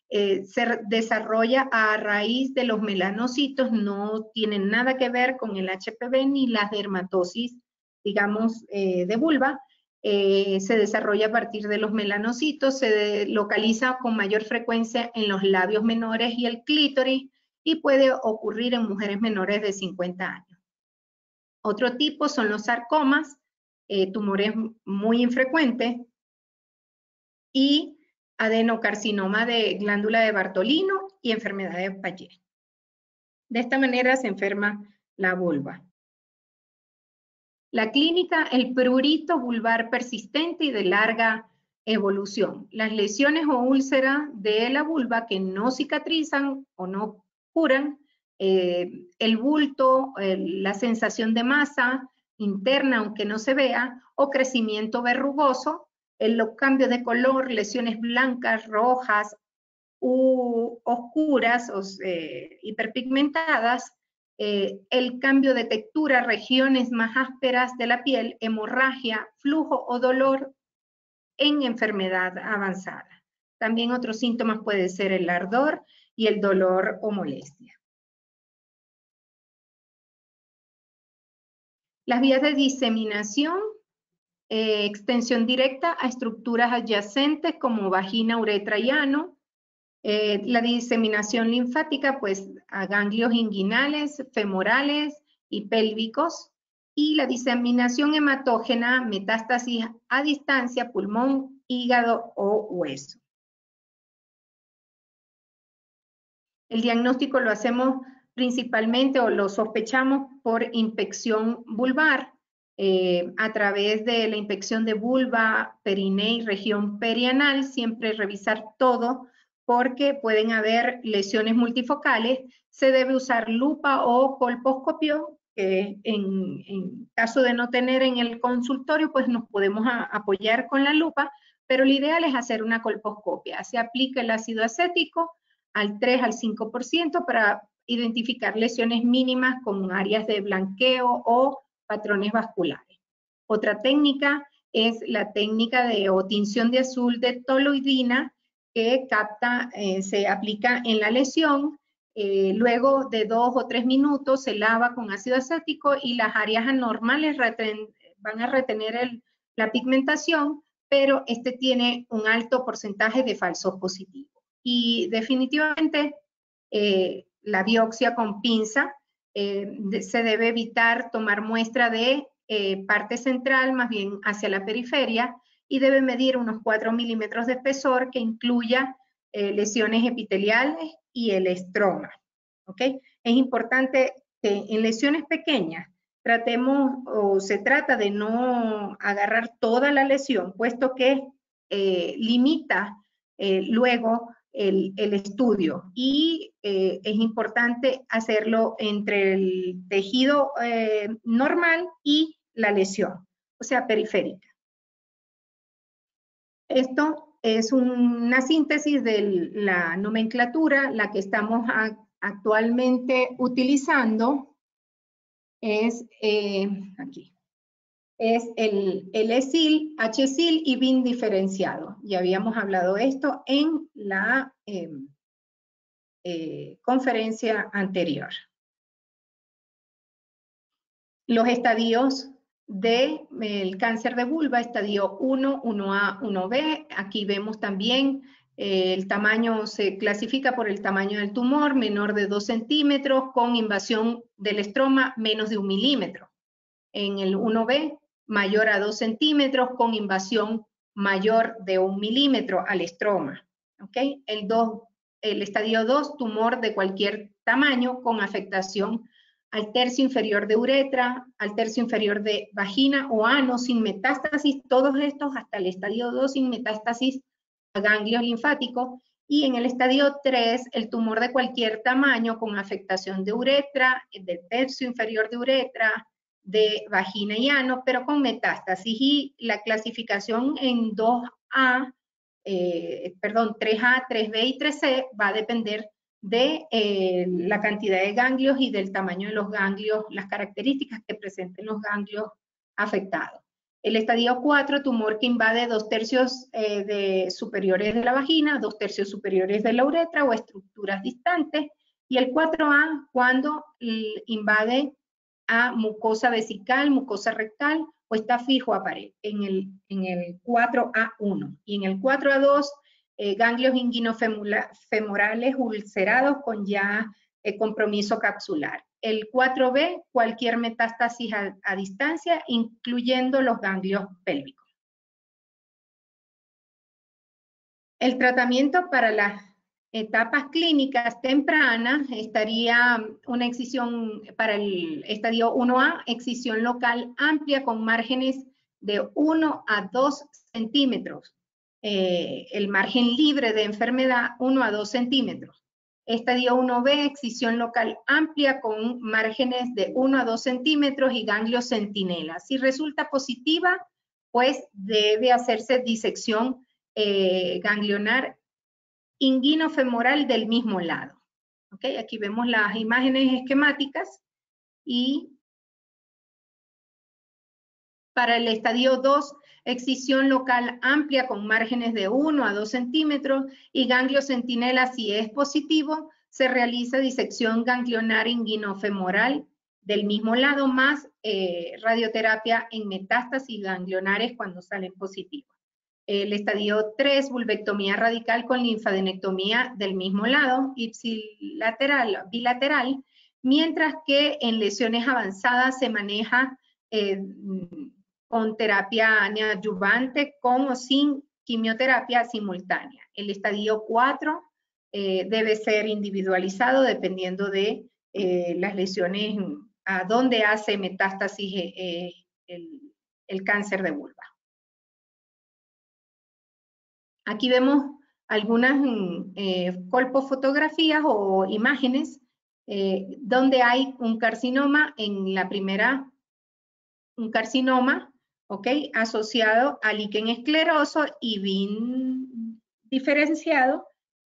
Se desarrolla a raíz de los melanocitos, no tienen nada que ver con el HPV ni la dermatosis, digamos, de vulva. Se desarrolla a partir de los melanocitos, se localiza con mayor frecuencia en los labios menores y el clítoris y puede ocurrir en mujeres menores de 50 años. Otro tipo son los sarcomas, tumores muy infrecuentes, y adenocarcinoma de glándula de Bartolino y enfermedad de Payet. De esta manera se enferma la vulva. La clínica, el prurito vulvar persistente y de larga evolución. Las lesiones o úlceras de la vulva que no cicatrizan o no curan, el bulto, la sensación de masa interna aunque no se vea, o crecimiento verrugoso, los cambios de color, lesiones blancas, rojas, oscuras o hiperpigmentadas, el cambio de textura, regiones más ásperas de la piel, hemorragia, flujo o dolor en enfermedad avanzada. También otros síntomas pueden ser el ardor y el dolor o molestia. Las vías de diseminación, extensión directa a estructuras adyacentes como vagina, uretra y ano. La diseminación linfática, pues a ganglios inguinales, femorales y pélvicos. Y la diseminación hematógena, metástasis a distancia, pulmón, hígado o hueso. El diagnóstico lo hacemos principalmente o lo sospechamos por inspección vulvar, a través de la inspección de vulva, periné y región perianal, siempre revisar todo porque pueden haber lesiones multifocales. Se debe usar lupa o colposcopio, que en caso de no tener en el consultorio, pues nos podemos apoyar con la lupa, pero lo ideal es hacer una colposcopia. Se aplica el ácido acético al 3 al 5% para identificar lesiones mínimas con áreas de blanqueo o patrones vasculares. Otra técnica es la técnica de o tinción de azul de toluidina, que se aplica en la lesión, luego de 2 o 3 minutos se lava con ácido acético y las áreas anormales van a retener la pigmentación, pero este tiene un alto porcentaje de falsos positivos. Y definitivamente la biopsia con pinza, se debe evitar tomar muestra de parte central, más bien hacia la periferia, y debe medir unos 4 milímetros de espesor que incluya lesiones epiteliales y el estroma. ¿Ok? Es importante que en lesiones pequeñas se trata de no agarrar toda la lesión, puesto que limita luego el estudio, y es importante hacerlo entre el tejido normal y la lesión, o sea, periférica. Esto es una síntesis de la nomenclatura, la que estamos actualmente utilizando es aquí. Es el ESIL, HSIL y BIN diferenciado. Ya habíamos hablado de esto en la conferencia anterior. Los estadios del cáncer de vulva, estadio 1, 1A, 1B. Aquí vemos también el tamaño, se clasifica por el tamaño del tumor, menor de 2 centímetros, con invasión del estroma menos de 1 milímetro. En el 1B, mayor a 2 centímetros, con invasión mayor de 1 milímetro al estroma. ¿Okay? El estadio 2, tumor de cualquier tamaño con afectación al tercio inferior de uretra, al tercio inferior de vagina o ano sin metástasis, todos estos hasta el estadio 2 sin metástasis a ganglios linfáticos. Y en el estadio 3, el tumor de cualquier tamaño con afectación de uretra, del tercio inferior de uretra, de vagina y ano, pero con metástasis. Y la clasificación en 2A, 3A, 3B y 3C va a depender de la cantidad de ganglios y del tamaño de los ganglios, las características que presenten los ganglios afectados. El estadio 4, tumor que invade 2/3 superiores de la vagina, 2/3 superiores de la uretra o estructuras distantes. Y el 4A, cuando invade a mucosa vesical, mucosa rectal, o está fijo a pared, en el 4A1. Y en el 4A2, ganglios inguinofemorales ulcerados con ya compromiso capsular. El 4B, cualquier metástasis a distancia, incluyendo los ganglios pélvicos. El tratamiento para las etapas clínicas tempranas estaría una excisión para el estadio 1A, excisión local amplia con márgenes de 1 a 2 centímetros. El margen libre de enfermedad 1 a 2 centímetros. Estadio 1B, excisión local amplia con márgenes de 1 a 2 centímetros y ganglios centinela. Si resulta positiva, pues debe hacerse disección ganglionar inguinofemoral del mismo lado. ¿Okay? Aquí vemos las imágenes esquemáticas y para el estadio 2, excisión local amplia con márgenes de 1 a 2 centímetros y ganglio centinela, si es positivo, se realiza disección ganglionar inguinofemoral del mismo lado más radioterapia en metástasis ganglionares cuando salen positivos. El estadio 3, vulvectomía radical con linfadenectomía del mismo lado, ipsilateral, bilateral, mientras que en lesiones avanzadas se maneja con terapia neoadyuvante con o sin quimioterapia simultánea. El estadio 4 debe ser individualizado dependiendo de las lesiones, a dónde hace metástasis el cáncer de vulva. Aquí vemos algunas colpofotografías o imágenes donde hay un carcinoma en la primera, un carcinoma, ¿ok? Asociado a líquen escleroso y BIN diferenciado.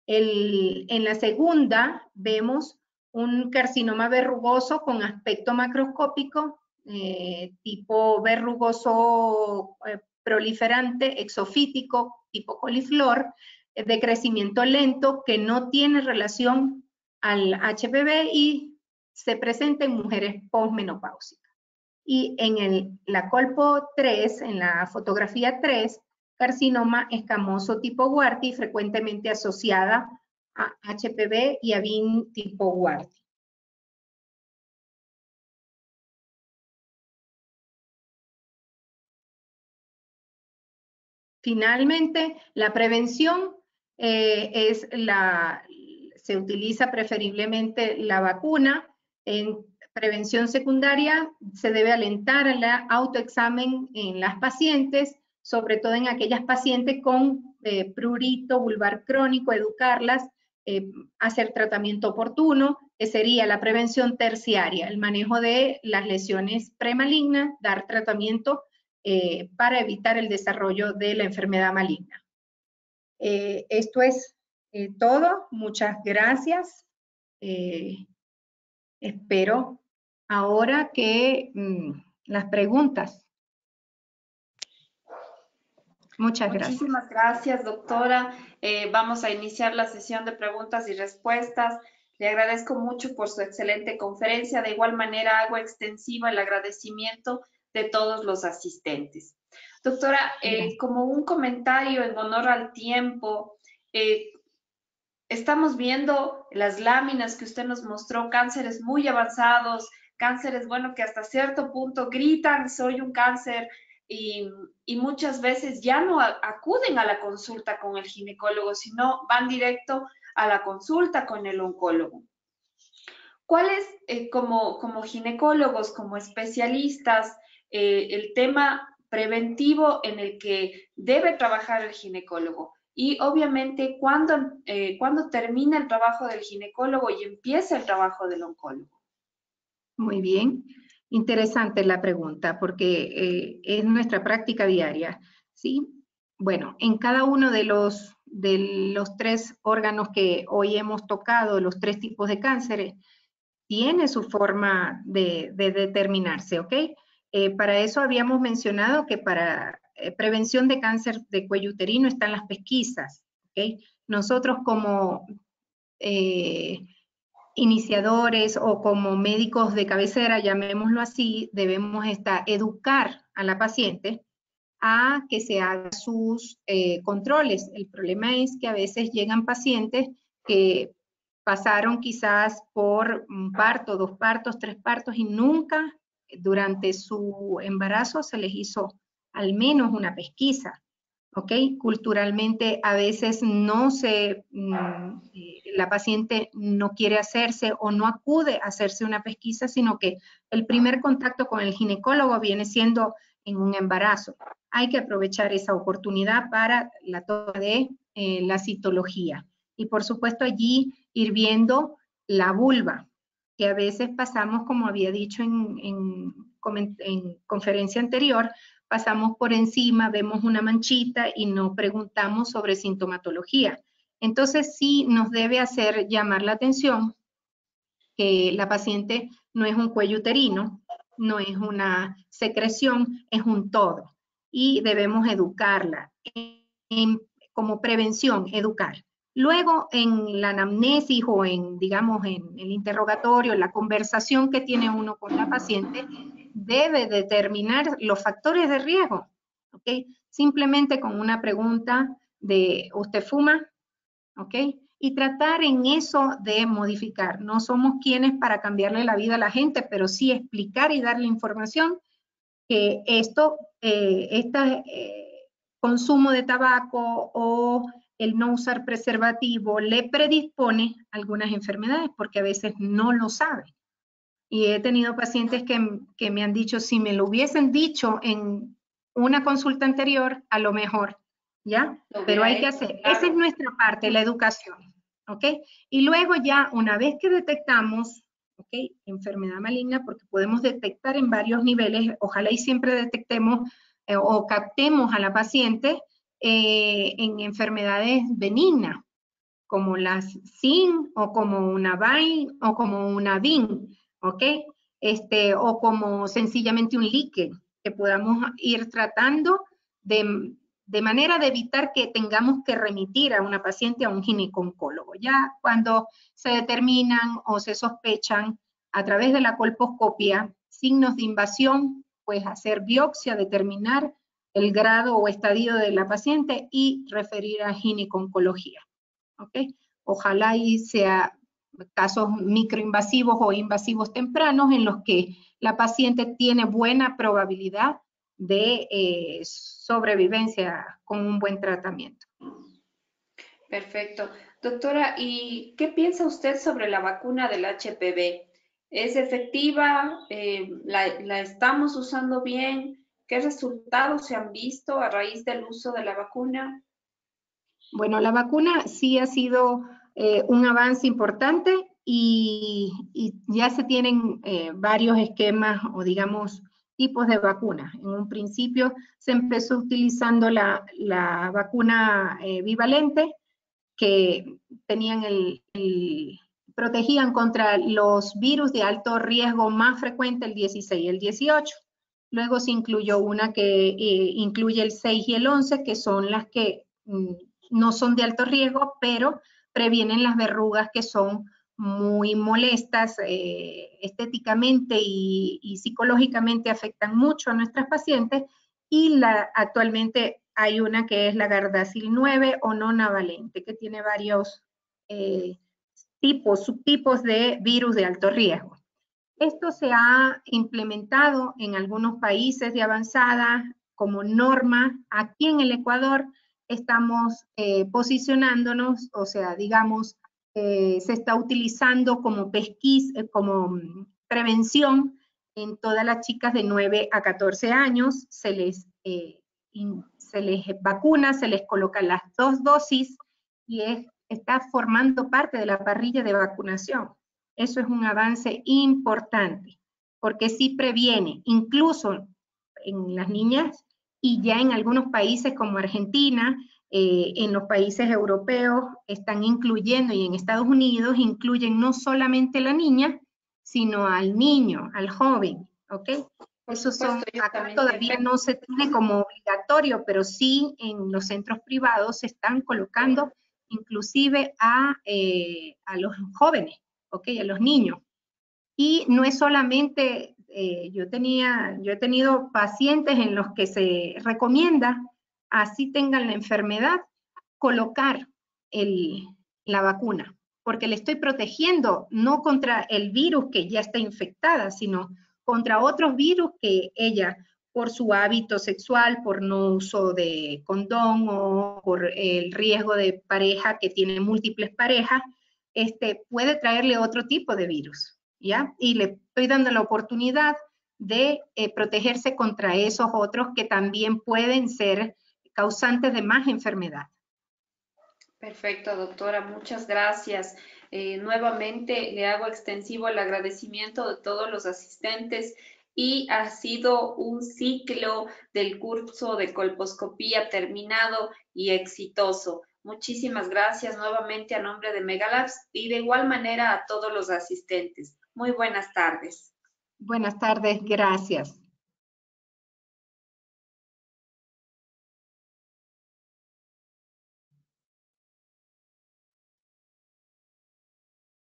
En la segunda vemos un carcinoma verrugoso con aspecto macroscópico, tipo verrugoso proliferante, exofítico, tipo coliflor, de crecimiento lento, que no tiene relación al HPV y se presenta en mujeres posmenopáusicas. Y en la colpo 3, en la fotografía 3, carcinoma escamoso tipo Warty, frecuentemente asociada a HPV y a BIN tipo Warty. Finalmente, la prevención se utiliza preferiblemente la vacuna. En prevención secundaria se debe alentar al autoexamen en las pacientes, sobre todo en aquellas pacientes con prurito vulvar crónico, educarlas, hacer tratamiento oportuno, que sería la prevención terciaria, el manejo de las lesiones premalignas, dar tratamiento para evitar el desarrollo de la enfermedad maligna. Esto es todo. Muchas gracias. espero ahora que las preguntas. Muchas gracias. Muchísimas gracias, doctora. Vamos a iniciar la sesión de preguntas y respuestas. Le agradezco mucho por su excelente conferencia. De igual manera, hago extensiva el agradecimiento de todos los asistentes. Doctora, como un comentario en honor al tiempo, estamos viendo las láminas que usted nos mostró, cánceres muy avanzados, cánceres, bueno, que hasta cierto punto gritan, soy un cáncer, y muchas veces ya no acuden a la consulta con el ginecólogo, sino van directo a la consulta con el oncólogo. ¿Cuál es, como ginecólogos, como especialistas, el tema preventivo en el que debe trabajar el ginecólogo? Y obviamente, ¿cuándo termina el trabajo del ginecólogo y empieza el trabajo del oncólogo? Muy bien. Interesante la pregunta, porque es nuestra práctica diaria, ¿sí? Bueno, en cada uno de los 3 órganos que hoy hemos tocado, los 3 tipos de cánceres, tiene su forma de determinarse, ¿ok? Para eso habíamos mencionado que para prevención de cáncer de cuello uterino están las pesquisas, ¿ok? Nosotros como iniciadores o como médicos de cabecera, llamémoslo así, debemos educar a la paciente a que se haga sus controles. El problema es que a veces llegan pacientes que pasaron quizás por un parto, 2 partos, 3 partos y nunca durante su embarazo se les hizo al menos una pesquisa. ¿Ok? Culturalmente a veces no la paciente no quiere hacerse o no acude a hacerse una pesquisa, sino que el primer contacto con el ginecólogo viene siendo en un embarazo. Hay que aprovechar esa oportunidad para la toma de la citología. Y por supuesto allí ir viendo la vulva, que a veces pasamos, como había dicho en conferencia anterior, pasamos por encima, vemos una manchita y no preguntamos sobre sintomatología. Entonces sí nos debe hacer llamar la atención que la paciente no es un cuello uterino, no es una secreción, es un todo. Y debemos educarla, como prevención, educar. Luego, en la anamnesis o digamos, en el interrogatorio, la conversación que tiene uno con la paciente, debe determinar los factores de riesgo, ¿ok? Simplemente con una pregunta de, ¿usted fuma? ¿Ok? Y tratar en eso de modificar. No somos quienes para cambiarle la vida a la gente, pero sí explicar y darle información que consumo de tabaco o el no usar preservativo le predispone a algunas enfermedades porque a veces no lo saben. Y he tenido pacientes que me han dicho, si me lo hubiesen dicho en una consulta anterior, a lo mejor, ¿ya? Pero hay que hacer, esa es nuestra parte, la educación, ¿ok? Y luego ya, una vez que detectamos, ¿ok? Enfermedad maligna, porque podemos detectar en varios niveles, ojalá y siempre detectemos o captemos a la paciente en enfermedades benignas, como las SIN o como una VINE o como una VIN, ¿ok? O como sencillamente un líquen que podamos ir tratando de manera de evitar que tengamos que remitir a una paciente a un ginecólogo. Ya cuando se determinan o se sospechan a través de la colposcopia signos de invasión, pues hacer biopsia, determinar el grado o estadio de la paciente y referir a ginecología. ¿Ok? Ojalá y sea casos microinvasivos o invasivos tempranos en los que la paciente tiene buena probabilidad de sobrevivencia con un buen tratamiento. Perfecto. Doctora, ¿y qué piensa usted sobre la vacuna del HPV? ¿Es efectiva? ¿La estamos usando bien? ¿Qué resultados se han visto a raíz del uso de la vacuna? Bueno, la vacuna sí ha sido un avance importante y ya se tienen varios esquemas o digamos tipos de vacunas. En un principio se empezó utilizando la vacuna bivalente, que tenían protegían contra los virus de alto riesgo más frecuente, el 16 y el 18. Luego se incluyó una que incluye el 6 y el 11, que son las que no son de alto riesgo, pero previenen las verrugas que son muy molestas estéticamente y psicológicamente, afectan mucho a nuestras pacientes. Y actualmente hay una que es la Gardasil 9 o nonavalente, que tiene varios subtipos de virus de alto riesgo. Esto se ha implementado en algunos países de avanzada como norma. Aquí en el Ecuador estamos posicionándonos, o sea, digamos, se está utilizando como pesquisa, como prevención en todas las chicas de 9 a 14 años. Se les vacuna, se les colocan las 2 dosis y está formando parte de la parrilla de vacunación. Eso es un avance importante, porque sí previene, incluso en las niñas y ya en algunos países como Argentina, en los países europeos están incluyendo, y en Estados Unidos incluyen no solamente a la niña, sino al niño, al joven, ¿ok? Eso acá todavía no se tiene como obligatorio, pero sí en los centros privados se están colocando inclusive a los jóvenes, ¿ok? A los niños. Y no es solamente, yo he tenido pacientes en los que se recomienda, así tengan la enfermedad, colocar la vacuna, porque le estoy protegiendo no contra el virus que ya está infectada, sino contra otros virus que ella, por su hábito sexual, por no uso de condón o por el riesgo de pareja que tiene múltiples parejas, puede traerle otro tipo de virus, ¿ya? Y le estoy dando la oportunidad de protegerse contra esos otros que también pueden ser causantes de más enfermedad. Perfecto, doctora, muchas gracias. Nuevamente le hago extensivo el agradecimiento de todos los asistentes y ha sido un ciclo del curso de colposcopía terminado y exitoso. Muchísimas gracias nuevamente a nombre de Megalabs y de igual manera a todos los asistentes. Muy buenas tardes. Buenas tardes, gracias.